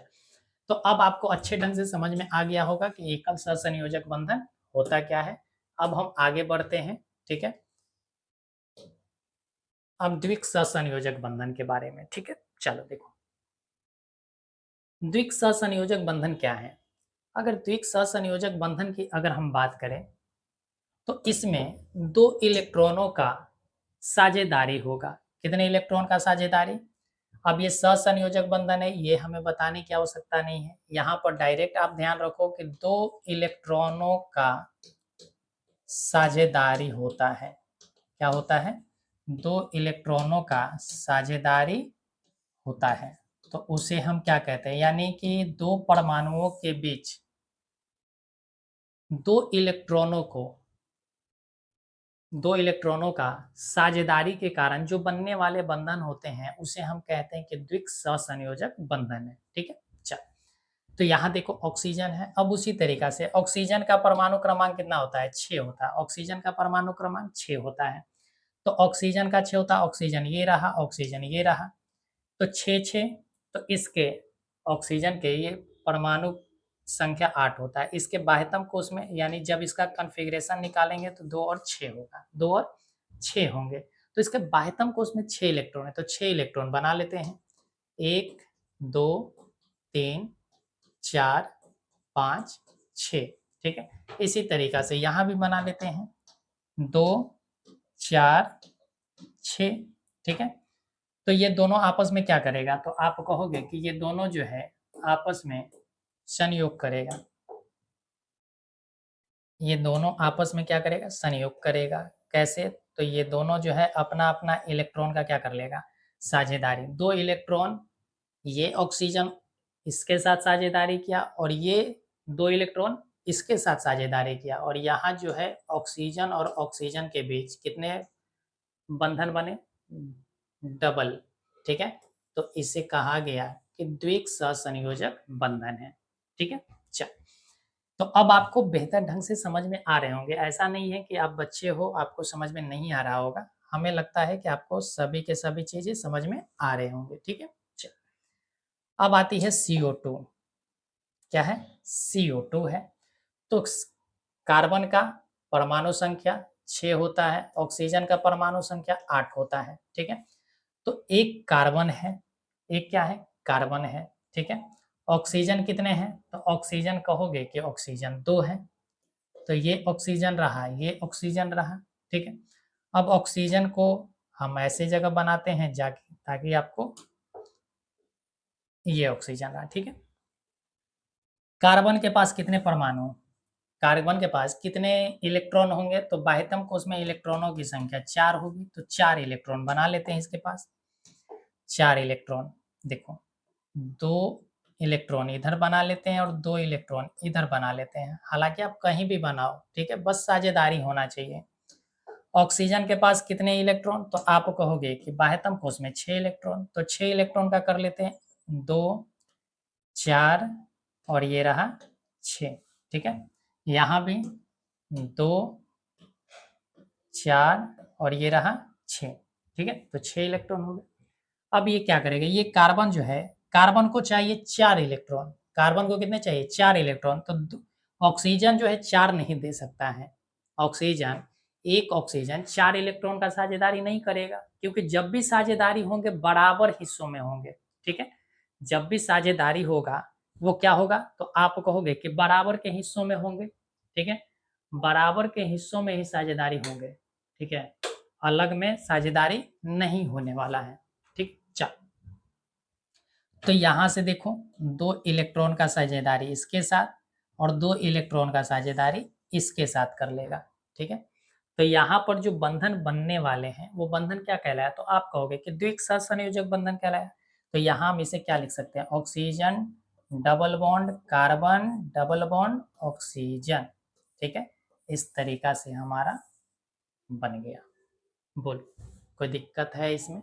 तो अब आपको अच्छे ढंग से समझ में आ गया होगा कि एकल सहसंयोजक बंधन होता क्या है। अब हम आगे बढ़ते हैं, ठीक है। अब द्विक सहसंयोजक बंधन के बारे में, ठीक है। चलो देखो, द्विक सहसंयोजक बंधन क्या है। अगर द्विक सहसंयोजक बंधन की अगर हम बात करें तो इसमें 2 इलेक्ट्रॉनों का साझेदारी होगा। कितने इलेक्ट्रॉन का साझेदारी। अब ये सहसंयोजक बंधन है, ये हमें बताने की आवश्यकता नहीं है। यहाँ पर डायरेक्ट आप ध्यान रखो कि 2 इलेक्ट्रॉनों का साझेदारी होता है। क्या होता है, 2 इलेक्ट्रॉनों का साझेदारी होता है। तो उसे हम क्या कहते हैं, यानी कि 2 परमाणुओं के बीच 2 इलेक्ट्रॉनों को 2 इलेक्ट्रॉनों का साझेदारी के कारण जो बनने वाले बंधन होते हैं उसे हम कहते हैं कि द्विक सहसंयोजक बंधन है, ठीक है। चल, तो यहाँ देखो ऑक्सीजन है। अब उसी तरीका से ऑक्सीजन का परमाणु क्रमांक कितना होता है, 6 होता है। ऑक्सीजन का परमाणु क्रमांक 6 होता है। तो ऑक्सीजन का 6 होता है, ऑक्सीजन ये रहा, ऑक्सीजन ये रहा, तो 6 6, तो इसके ऑक्सीजन के ये परमाणु संख्या 8 होता है। इसके बाह्यतम कोश में, यानी जब इसका कॉन्फ़िगरेशन निकालेंगे तो 2 और 6 होगा, 2 और 6 होंगे। तो इसके बाह्यतम कोश में 6 इलेक्ट्रॉन है, तो 6 इलेक्ट्रॉन बना लेते हैं। 1 2 3 4 5 6, ठीक है। इसी तरीका से यहाँ भी बना लेते हैं, 2 4 6, ठीक है। तो ये दोनों आपस में क्या करेगा, तो आप कहोगे कि ये दोनों जो है आपस में संयोग करेगा। ये दोनों आपस में क्या करेगा, संयोग करेगा। कैसे, तो ये दोनों जो है अपना अपना इलेक्ट्रॉन का क्या कर लेगा, साझेदारी। 2 इलेक्ट्रॉन ये ऑक्सीजन इसके साथ साझेदारी किया और ये 2 इलेक्ट्रॉन इसके साथ साझेदारी किया, और यहाँ जो है ऑक्सीजन और ऑक्सीजन के बीच कितने बंधन बने, डबल, ठीक है। तो इसे कहा गया कि द्विक सहसंयोजक बंधन है, ठीक है। चल, तो अब आपको बेहतर ढंग से समझ में आ रहे होंगे। ऐसा नहीं है कि आप बच्चे हो आपको समझ में नहीं आ रहा होगा। हमें लगता है कि आपको सभी के सभी चीजें समझ में आ रहे होंगे, ठीक है। चल, अब आती है CO2। क्या है, CO2 है। तो कार्बन का परमाणु संख्या 6 होता है, ऑक्सीजन का परमाणु संख्या 8 होता है, ठीक है। तो एक कार्बन है, एक क्या है, कार्बन है, ठीक है। ऑक्सीजन कितने हैं, तो ऑक्सीजन कहोगे कि ऑक्सीजन 2 है। तो ये ऑक्सीजन रहा, ये ऑक्सीजन रहा, ठीक है। अब ऑक्सीजन को हम ऐसे जगह बनाते हैं जाके ताकि आपको ये ऑक्सीजन रहा, ठीक है। कार्बन के पास कितने परमाणु, कार्बन के पास कितने इलेक्ट्रॉन होंगे, तो बाह्यतम कोश में इलेक्ट्रॉनों की संख्या 4 होगी। तो 4 इलेक्ट्रॉन बना लेते हैं इसके पास, 4 इलेक्ट्रॉन। देखो 2 इलेक्ट्रॉन इधर बना लेते हैं और 2 इलेक्ट्रॉन इधर बना लेते हैं। हालांकि आप कहीं भी बनाओ, ठीक है, बस साझेदारी होना चाहिए। ऑक्सीजन के पास कितने इलेक्ट्रॉन, तो आप कहोगे कि बाह्यतम कोश में 6 इलेक्ट्रॉन, तो 6 इलेक्ट्रॉन का कर लेते हैं 2, 4 और ये रहा 6, ठीक है। यहाँ भी 2, 4 और ये रहा 6, ठीक है, तो 6 इलेक्ट्रॉन हो गए। अब ये क्या करेगा, ये कार्बन जो है, कार्बन को चाहिए 4 इलेक्ट्रॉन, कार्बन को कितने चाहिए 4 इलेक्ट्रॉन, तो ऑक्सीजन जो है 4 नहीं दे सकता है। ऑक्सीजन, एक ऑक्सीजन 4 इलेक्ट्रॉन का साझेदारी नहीं करेगा, क्योंकि जब भी साझेदारी होंगे बराबर हिस्सों में होंगे, ठीक है। जब भी साझेदारी होगा वो क्या होगा, तो आप कहोगे कि बराबर के हिस्सों में होंगे, ठीक है, बराबर के हिस्सों में ही साझेदारी होंगे, ठीक है, अलग में साझेदारी नहीं होने वाला है, ठीक। चल, तो यहां से देखो 2 इलेक्ट्रॉन का साझेदारी इसके साथ और 2 इलेक्ट्रॉन का साझेदारी इसके साथ कर लेगा, ठीक है। तो यहाँ पर जो बंधन बनने वाले हैं वो बंधन क्या कहलाया, तो आप कहोगे कि द्विक सहसंयोजक बंधन कहलाया। तो यहाँ हम इसे क्या लिख सकते हैं, oxygen double bond carbon double bond oxygen, ठीक है। इस तरीका से हमारा बन गया। बोल, कोई दिक्कत है इसमें,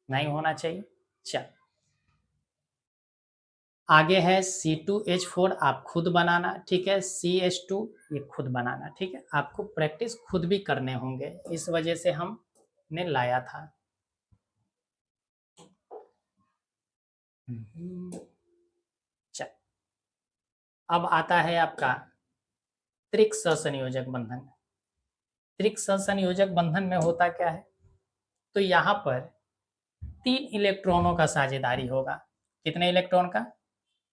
नहीं होना चाहिए। चल, आगे है C2H4, आप खुद बनाना, ठीक है। CH2 ये खुद बनाना, ठीक है, आपको प्रैक्टिस खुद भी करने होंगे, इस वजह से हमने लाया था। चल, अब आता है आपका त्रिक सहसंयोजक बंधन। त्रिक सहसंयोजक बंधन में होता क्या है, तो यहाँ पर 3 इलेक्ट्रॉनों का साझेदारी होगा। कितने इलेक्ट्रॉन का,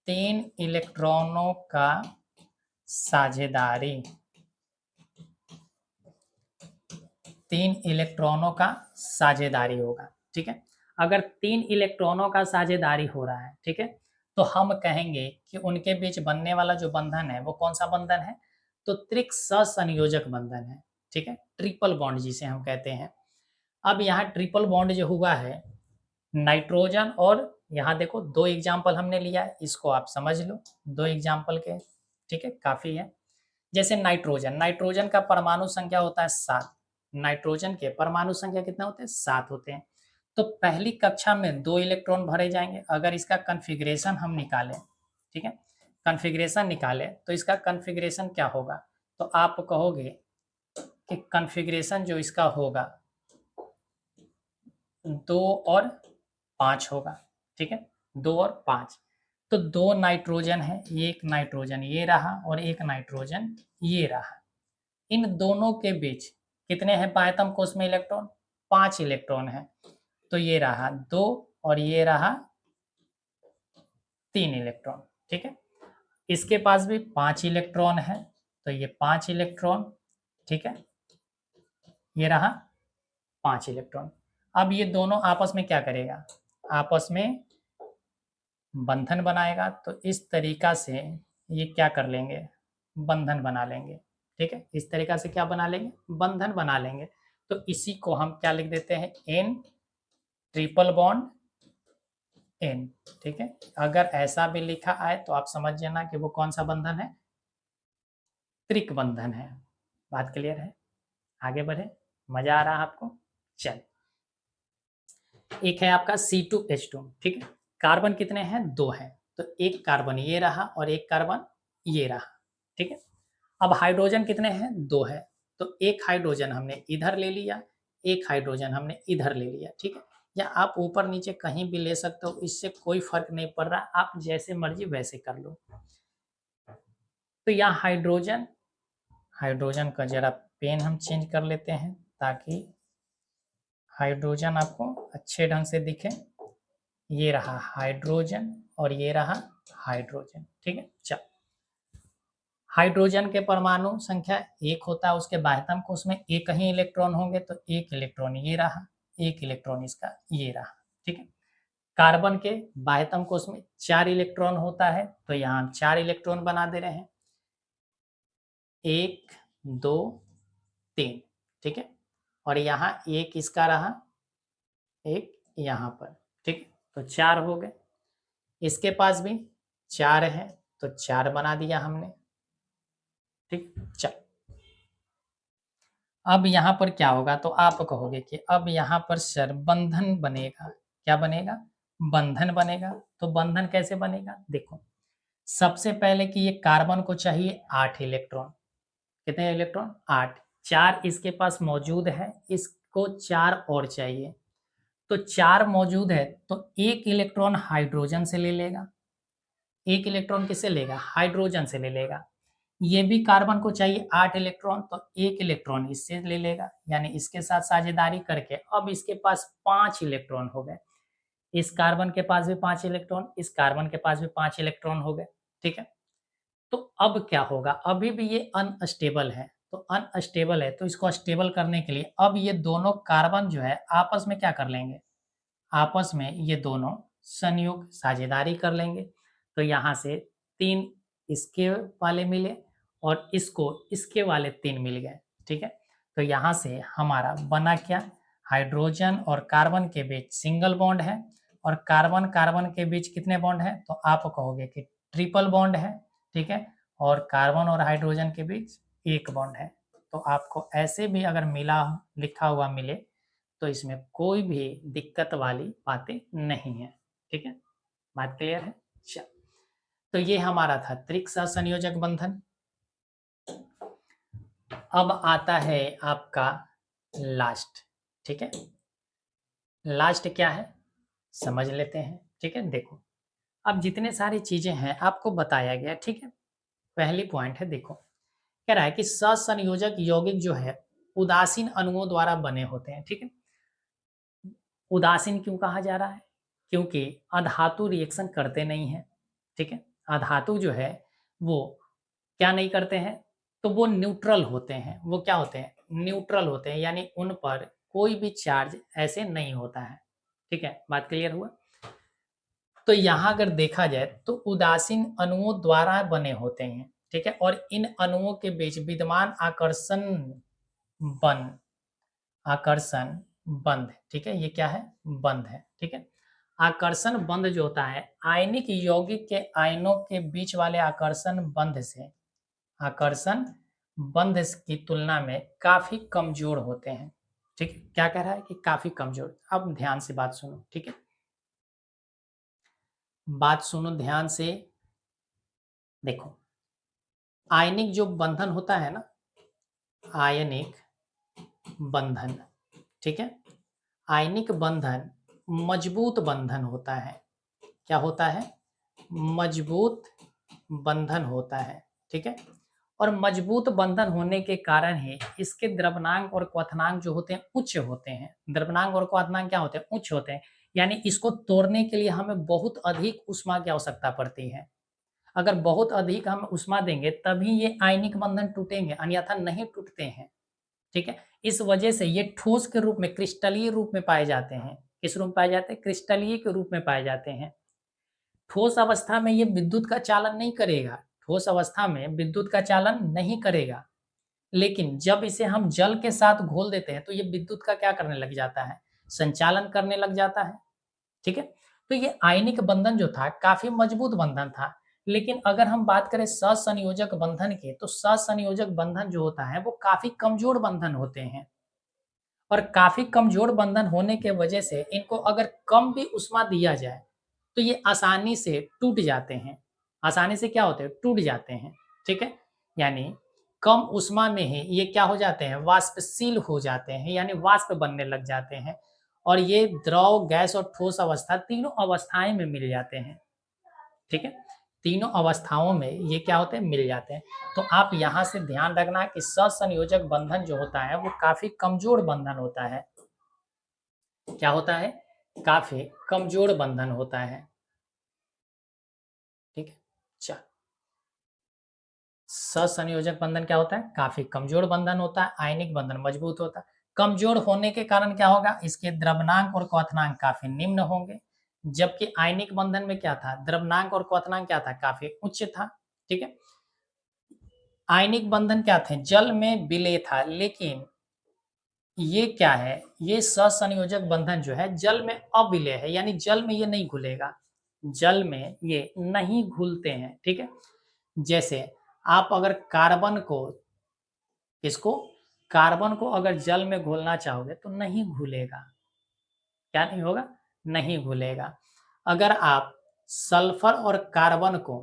3 इलेक्ट्रॉनों का साझेदारी, 3 इलेक्ट्रॉनों का साझेदारी होगा, ठीक है। अगर 3 इलेक्ट्रॉनों का साझेदारी हो रहा है, ठीक है, तो हम कहेंगे कि उनके बीच बनने वाला जो बंधन है वो कौन सा बंधन है, तो त्रिक सहसंयोजक बंधन है, ठीक है, ट्रिपल बॉन्ड जिसे हम कहते हैं। अब यहाँ ट्रिपल बॉन्ड जो हुआ है नाइट्रोजन, और यहाँ देखो 2 एग्जाम्पल हमने लिया है, इसको आप समझ लो 2 एग्जाम्पल के, ठीक है, काफी है। जैसे नाइट्रोजन, नाइट्रोजन का परमाणु संख्या होता है 7, नाइट्रोजन के परमाणु संख्या कितने होते हैं, 7 होते हैं। तो पहली कक्षा में 2 इलेक्ट्रॉन भरे जाएंगे। अगर इसका कन्फिग्रेशन हम निकालें, ठीक है, कन्फिग्रेशन निकालें तो इसका कन्फिग्रेशन क्या होगा, तो आप कहोगे कि कन्फिग्रेशन जो इसका होगा 2 और 5 होगा, ठीक है, 2 और 5। तो 2 नाइट्रोजन है, एक नाइट्रोजन ये रहा और एक नाइट्रोजन ये रहा। इन दोनों के बीच कितने हैं बाह्यतम कोश में इलेक्ट्रॉन, 5 इलेक्ट्रॉन है। तो ये रहा 2 और ये रहा 3 इलेक्ट्रॉन, ठीक है। इसके पास भी 5 इलेक्ट्रॉन है, तो ये 5 इलेक्ट्रॉन, ठीक है, ये रहा 5 इलेक्ट्रॉन। अब ये दोनों आपस में क्या करेगा, आपस में बंधन बनाएगा। तो इस तरीका से ये क्या कर लेंगे, बंधन बना लेंगे, ठीक है, इस तरीका से क्या बना लेंगे, बंधन बना लेंगे। तो इसी को हम क्या लिख देते हैं, एन ट्रिपल बॉन्ड एन, ठीक है। अगर ऐसा भी लिखा आए तो आप समझ जाना कि वो कौन सा बंधन है, त्रिक बंधन है। बात क्लियर है, आगे बढ़े, मजा आ रहा है आपको। चल, एक है आपका C2H2, ठीक है, कार्बन कितने हैं, 2 हैं, तो एक कार्बन ये रहा और एक कार्बन ये रहा, ठीक है। अब हाइड्रोजन कितने हैं, 2 है, तो एक हाइड्रोजन हमने इधर ले लिया, एक हाइड्रोजन हमने इधर ले लिया, ठीक है। या आप ऊपर नीचे कहीं भी ले सकते हो, इससे कोई फर्क नहीं पड़ रहा, आप जैसे मर्जी वैसे कर लो। तो यहाँ हाइड्रोजन, हाइड्रोजन का जरा पेन हम चेंज कर लेते हैं ताकि हाइड्रोजन आपको अच्छे ढंग से दिखे। ये रहा हाइड्रोजन और ये रहा हाइड्रोजन, ठीक है। चल, हाइड्रोजन के परमाणु संख्या 1 होता है, उसके बाह्यतम कोश में एक ही इलेक्ट्रॉन होंगे, तो एक इलेक्ट्रॉन ये रहा, एक इलेक्ट्रॉन इसका ये रहा, ठीक है। कार्बन के बाह्यतम कोश में 4 इलेक्ट्रॉन होता है, तो यहाँ हम 4 इलेक्ट्रॉन बना दे रहे हैं, 1 2 3, ठीक है। और यहाँ एक इसका रहा, एक यहाँ पर, ठीक है, तो 4 हो गए। इसके पास भी 4 है तो 4 बना दिया हमने। ठीक, चल अब यहाँ पर क्या होगा, तो आप कहोगे कि अब यहाँ पर सर बंधन बनेगा। क्या बनेगा? बंधन बनेगा। तो बंधन कैसे बनेगा? देखो, सबसे पहले कि ये कार्बन को चाहिए 8 इलेक्ट्रॉन। कितने इलेक्ट्रॉन? 8। 4 इसके पास मौजूद है, इसको 4 और चाहिए। तो 4 मौजूद है तो 1 इलेक्ट्रॉन हाइड्रोजन से ले लेगा। 1 इलेक्ट्रॉन किससे लेगा? हाइड्रोजन से ले लेगा। ये भी कार्बन को चाहिए 8 इलेक्ट्रॉन, तो 1 इलेक्ट्रॉन इससे ले लेगा, यानी इसके साथ साझेदारी करके अब इसके पास 5 इलेक्ट्रॉन हो गए। इस कार्बन के पास भी 5 इलेक्ट्रॉन, इस कार्बन के पास भी 5 इलेक्ट्रॉन हो गए। ठीक है, तो अब क्या होगा? अभी भी ये अनस्टेबल है, तो अनस्टेबल है तो इसको स्टेबल करने के लिए अब ये दोनों कार्बन जो है आपस में क्या कर लेंगे? आपस में ये दोनों संयुग साझेदारी कर लेंगे। तो यहाँ से 3 इसके वाले मिले और इसको इसके वाले 3 मिल गए। ठीक है, तो यहाँ से हमारा बना क्या? हाइड्रोजन और कार्बन के बीच सिंगल बॉन्ड है, और कार्बन कार्बन के बीच कितने बॉन्ड है? तो आप कहोगे कि ट्रिपल बॉन्ड है। ठीक है, और कार्बन और हाइड्रोजन के बीच एक बॉन्ड है। तो आपको ऐसे भी अगर मिला लिखा हुआ मिले तो इसमें कोई भी दिक्कत वाली बातें नहीं है। ठीक है, बात क्लियर है? चल, तो ये हमारा था त्रिक सहसंयोजक बंधन। अब आता है आपका लास्ट। ठीक है, लास्ट क्या है समझ लेते हैं। ठीक है, देखो अब जितने सारी चीजें हैं आपको बताया गया। ठीक है, पहली पॉइंट है, देखो कह रहा है कि सहसंयोजक यौगिक जो है उदासीन अणुओं द्वारा बने होते हैं। ठीक है, उदासीन क्यों कहा जा रहा है? क्योंकि अधातु रिएक्शन करते नहीं हैं। ठीक है, अधातु जो है वो क्या नहीं करते हैं? तो वो न्यूट्रल होते हैं। वो क्या होते हैं? न्यूट्रल होते हैं, यानी उन पर कोई भी चार्ज ऐसे नहीं होता है। ठीक है, बात क्लियर हुआ? तो यहाँ अगर देखा जाए तो उदासीन अणुओं द्वारा बने होते हैं। ठीक है, और इन अणुओं के बीच विद्यमान बंध आकर्षण बंध, ठीक है, ये क्या है? बंध है। ठीक है, आकर्षण बंध जो होता है आयनिक यौगिक के आयनों के बीच वाले आकर्षण बंध की तुलना में काफी कमजोर होते हैं। ठीक है, क्या कह रहा है कि काफी कमजोर। अब ध्यान से बात सुनो। ठीक है, बात सुनो ध्यान से। देखो, आयनिक जो बंधन होता है ना, आयनिक बंधन, ठीक है, आयनिक बंधन मजबूत बंधन होता है। क्या होता है? मजबूत बंधन होता है। ठीक है, और मजबूत बंधन होने के कारण ही इसके द्रव्यनांक और क्वथनांक जो होते हैं उच्च होते हैं। द्रव्यनांक और क्वथनांक क्या होते हैं? उच्च होते हैं, यानी इसको तोड़ने के लिए हमें बहुत अधिक ऊष्मा की आवश्यकता पड़ती है। अगर बहुत अधिक हम ऊष्मा देंगे तभी ये आयनिक बंधन टूटेंगे, अन्यथा नहीं टूटते हैं। ठीक है, इस वजह से ये ठोस के रूप में, क्रिस्टलीय रूप में पाए जाते हैं। किस रूप में पाए जाते हैं? क्रिस्टलीय के रूप में पाए जाते हैं। ठोस अवस्था में ये विद्युत का चालन नहीं करेगा, ठोस अवस्था में विद्युत का चालन नहीं करेगा, लेकिन जब इसे हम जल के साथ घोल देते हैं तो ये विद्युत का क्या करने लग जाता है? संचालन करने लग जाता है। ठीक है, तो ये आयनिक बंधन जो था काफी मजबूत बंधन था। लेकिन अगर हम बात करें सहसंयोजक बंधन की, तो सहसंयोजक बंधन जो होता है वो काफी कमजोर बंधन होते हैं, और काफी कमजोर बंधन होने के वजह से इनको अगर कम भी उष्मा दिया जाए तो ये आसानी से टूट जाते हैं। आसानी से क्या होते हैं? टूट जाते हैं। ठीक है, यानी कम उष्मा में ही ये क्या हो जाते हैं? वाष्पशील हो जाते हैं, यानी वाष्प बनने लग जाते हैं, और ये द्रव, गैस और ठोस अवस्था तीनों अवस्थाएं में मिल जाते हैं। ठीक है, तीनों अवस्थाओं में ये क्या होते हैं? मिल जाते हैं। तो आप यहाँ से ध्यान रखना कि सहसंयोजक बंधन जो होता है वो काफी कमजोर बंधन होता है। क्या होता है? काफी कमजोर बंधन होता है। ठीक है, चल, सहसंयोजक बंधन क्या होता है? काफी कमजोर बंधन होता है। आयनिक बंधन मजबूत होता है। कमजोर होने के कारण क्या होगा? इसके द्रव्यनांक और क्वथनांक काफी निम्न होंगे, जबकि आयनिक बंधन में क्या था? द्रव्यनांक और क्वथनांक क्या था? काफी उच्च था। ठीक है, आयनिक बंधन क्या थे? जल में विलेय था, लेकिन ये क्या है? ये सहसंयोजक बंधन जो है जल में अविलेय है, यानी जल में ये नहीं घुलेगा। जल में ये नहीं घुलते हैं, ठीक है। जैसे आप अगर किसको कार्बन को अगर जल में घोलना चाहोगे तो नहीं घुलेगा। क्या नहीं होगा? नहीं घुलेगा। अगर आप सल्फर और कार्बन को,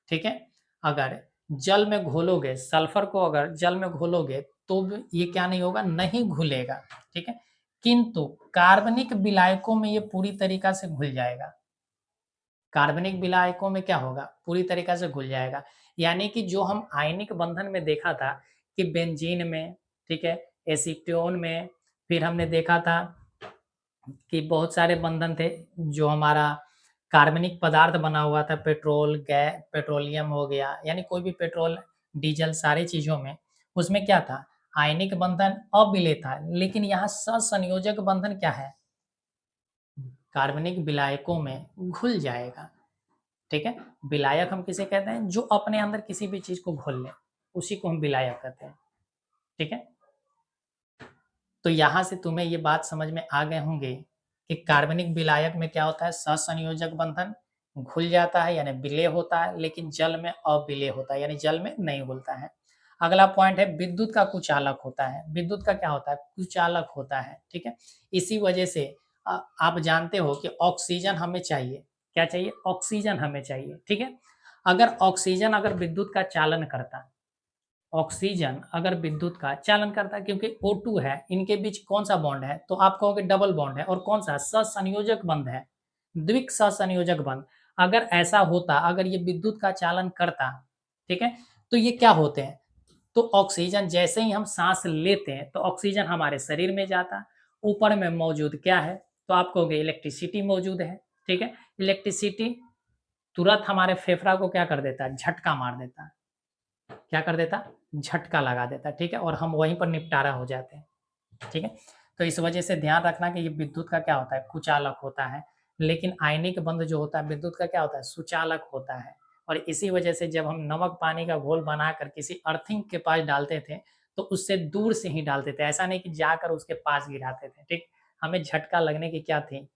ठीक है, अगर जल में घोलोगे, सल्फर को अगर जल में घोलोगे तो ये क्या नहीं होगा? नहीं घुलेगा, ठीक है। किंतु कार्बनिक विलायकों में ये पूरी तरीका से घुल जाएगा। कार्बनिक विलायकों में क्या होगा? पूरी तरीका से घुल जाएगा। यानी कि जो हम आयनिक बंधन में देखा था कि बेंजीन में, ठीक है, एसीटोन में, फिर हमने देखा था कि बहुत सारे बंधन थे जो हमारा कार्बनिक पदार्थ बना हुआ था, पेट्रोल, गैस, पेट्रोलियम हो गया, यानी कोई भी पेट्रोल, डीजल, सारी चीज़ों में, उसमें क्या था? आयनिक बंधन अविलेय था। लेकिन यहाँ सहसंयोजक बंधन क्या है? कार्बनिक विलायकों में घुल जाएगा, ठीक है। विलायक हम किसे कहते हैं? जो अपने अंदर किसी भी चीज को घोल ले, उसी को हम विलायक कहते हैं, ठीक है। तो यहां से तुम्हें ये बात समझ में आ गए होंगे कि कार्बनिक विलायक में क्या होता है? सहसंयोजक बंधन, घुल जाता है यानी विलेय होता है, लेकिन जल में अविलेय होता है यानी जल में नहीं घुलता है। अगला पॉइंट है विद्युत का कुचालक होता है। विद्युत का क्या होता है? कुचालक होता है, ठीक है। इसी वजह से आप जानते हो कि ऑक्सीजन हमें चाहिए। क्या चाहिए? ऑक्सीजन हमें चाहिए, ठीक है। अगर ऑक्सीजन अगर विद्युत का चालन करता, ऑक्सीजन अगर विद्युत का चालन करता है, क्योंकि O2 है, इनके बीच कौन सा बॉन्ड है? तो आप कहोगे डबल बॉन्ड है। और कौन सा? सहसंयोजक बंध है, द्विक सहसंयोजक बंध। अगर ऐसा होता, अगर ये विद्युत का चालन करता, ठीक है, तो ये क्या होते हैं? तो ऑक्सीजन जैसे ही हम सांस लेते हैं तो ऑक्सीजन हमारे शरीर में जाता, ऊपर में मौजूद क्या है? तो आप कहोगे इलेक्ट्रिसिटी मौजूद है, ठीक है। इलेक्ट्रिसिटी तुरंत हमारे फेफड़ा को क्या कर देता है? झटका मार देता है। क्या कर देता? झटका लगा देता है, ठीक है, और हम वहीं पर निपटारा हो जाते हैं, ठीक है। तो इस वजह से ध्यान रखना कि ये विद्युत का क्या होता है? कुचालक होता है। लेकिन आयनिक बंध जो होता है विद्युत का क्या होता है? सुचालक होता है। और इसी वजह से जब हम नमक पानी का घोल बनाकर किसी अर्थिंग के पास डालते थे तो उससे दूर से ही डालते थे, ऐसा नहीं कि जाकर उसके पास गिराते थे, ठीक। हमें झटका लगने की क्या थी?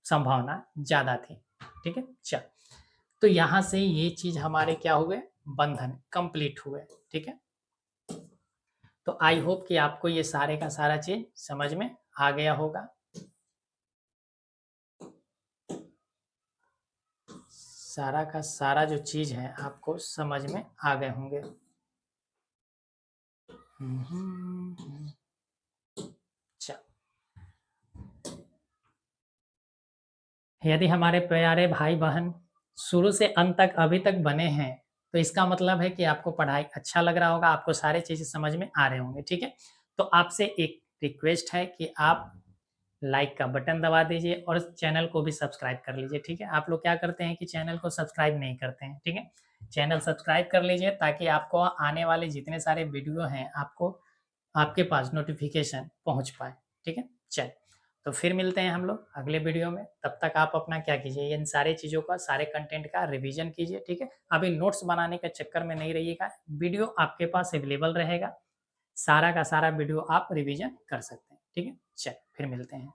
संभावना ज्यादा थी, ठीक है। चल, तो यहाँ से ये चीज हमारे क्या हुए? बंधन कंप्लीट हुए, ठीक है। तो आई होप कि आपको ये सारे का सारा चीज समझ में आ गया होगा। सारा का सारा जो चीज है आपको समझ में आ गए होंगे। चल, यदि हमारे प्यारे भाई बहन शुरू से अंत तक अभी तक बने हैं तो इसका मतलब है कि आपको पढ़ाई अच्छा लग रहा होगा, आपको सारे चीजें समझ में आ रहे होंगे, ठीक है। तो आपसे एक रिक्वेस्ट है कि आप लाइक का बटन दबा दीजिए और चैनल को भी सब्सक्राइब कर लीजिए, ठीक है। आप लोग क्या करते हैं कि चैनल को सब्सक्राइब नहीं करते हैं, ठीक है। चैनल सब्सक्राइब कर लीजिए ताकि आपको आने वाले जितने सारे वीडियो हैं आपको आपके पास नोटिफिकेशन पहुंच पाए, ठीक है। चल, तो फिर मिलते हैं हम लोग अगले वीडियो में। तब तक आप अपना क्या कीजिए, इन सारे चीज़ों का, सारे कंटेंट का रिवीजन कीजिए, ठीक है। अभी नोट्स बनाने के चक्कर में नहीं रहिएगा, वीडियो आपके पास अवेलेबल रहेगा, सारा का सारा वीडियो आप रिवीजन कर सकते हैं, ठीक है। चल, फिर मिलते हैं।